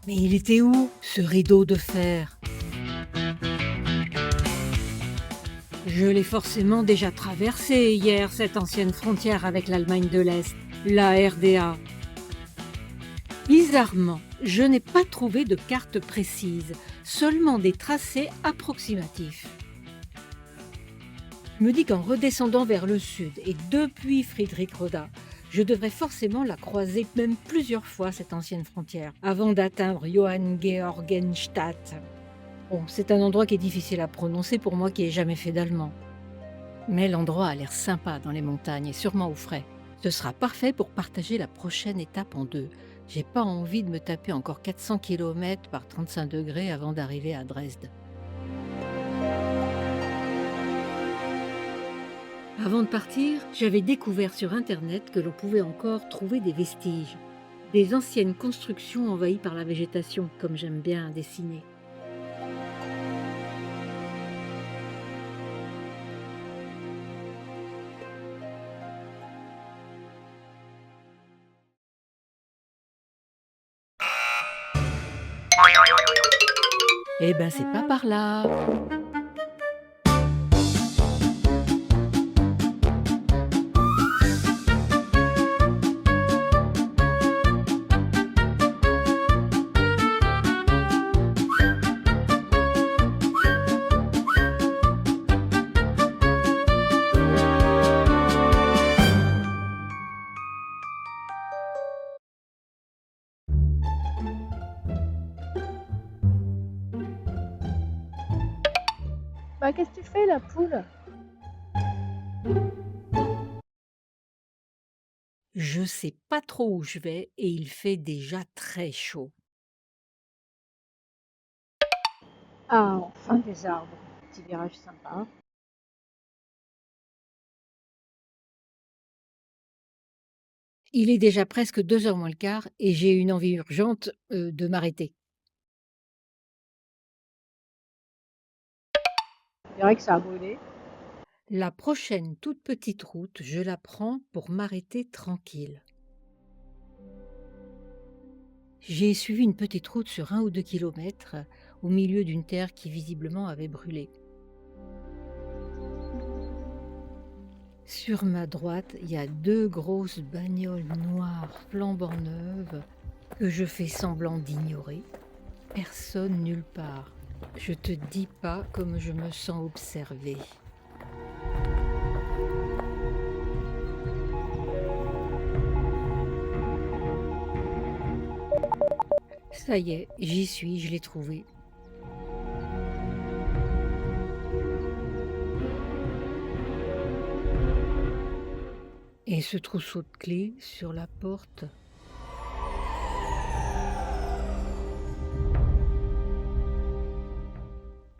Mais il était où, ce rideau de fer? Je l'ai forcément déjà traversé hier, cette ancienne frontière avec l'Allemagne de l'Est, la RDA. Bizarrement, je n'ai pas trouvé de carte précise, seulement des tracés approximatifs. Je me dis qu'en redescendant vers le sud et depuis Friedrichroda, je devrais forcément la croiser même plusieurs fois, cette ancienne frontière, avant d'atteindre Johanngeorgenstadt. Bon, c'est un endroit qui est difficile à prononcer pour moi qui n'ai jamais fait d'allemand. Mais l'endroit a l'air sympa dans les montagnes et sûrement au frais. Ce sera parfait pour partager la prochaine étape en deux. J'ai pas envie de me taper encore 400 km par 35 degrés avant d'arriver à Dresde. Avant de partir, j'avais découvert sur Internet que l'on pouvait encore trouver des vestiges. Des anciennes constructions envahies par la végétation, comme j'aime bien dessiner. Eh ben, c'est pas par là. Bah, qu'est-ce que tu fais, la poule? Je sais pas trop où je vais et il fait déjà très chaud. Ah, enfin des arbres. Petit virage sympa. Il est déjà presque 2 heures moins le quart et j'ai une envie urgente de m'arrêter. On dirait que ça a brûlé. La prochaine toute petite route, je la prends pour m'arrêter tranquille. J'ai suivi une petite route sur 1 ou 2 kilomètres au milieu d'une terre qui visiblement avait brûlé. Sur ma droite, il y a 2 grosses bagnoles noires flambant neuves que je fais semblant d'ignorer. Personne nulle part. Je te dis pas comme je me sens observée. Ça y est, j'y suis, je l'ai trouvé. Et ce trousseau de clés sur la porte.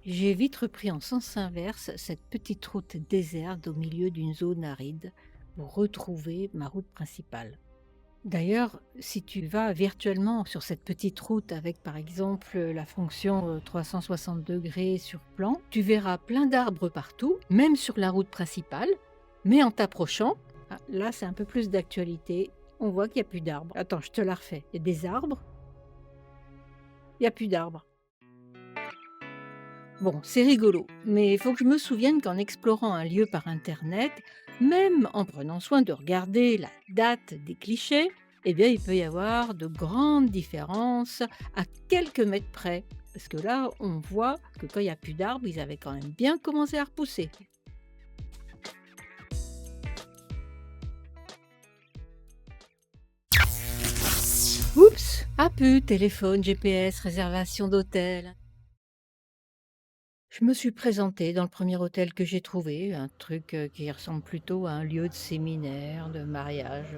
J'ai vite repris en sens inverse cette petite route déserte au milieu d'une zone aride pour retrouver ma route principale. D'ailleurs, si tu vas virtuellement sur cette petite route avec par exemple la fonction 360 degrés sur plan, tu verras plein d'arbres partout, même sur la route principale, mais en t'approchant, ah, là c'est un peu plus d'actualité, on voit qu'il n'y a plus d'arbres. Attends, je te la refais. Il y a des arbres, il n'y a plus d'arbres. Bon, c'est rigolo, mais il faut que je me souvienne qu'en explorant un lieu par Internet, même en prenant soin de regarder la date des clichés, eh bien, il peut y avoir de grandes différences à quelques mètres près. Parce que là, on voit que quand il n'y a plus d'arbres, ils avaient quand même bien commencé à repousser. Oups, ah pu, téléphone, GPS, réservation d'hôtel. Je me suis présentée dans le premier hôtel que j'ai trouvé, un truc, qui ressemble plutôt à un lieu de séminaire, de mariage.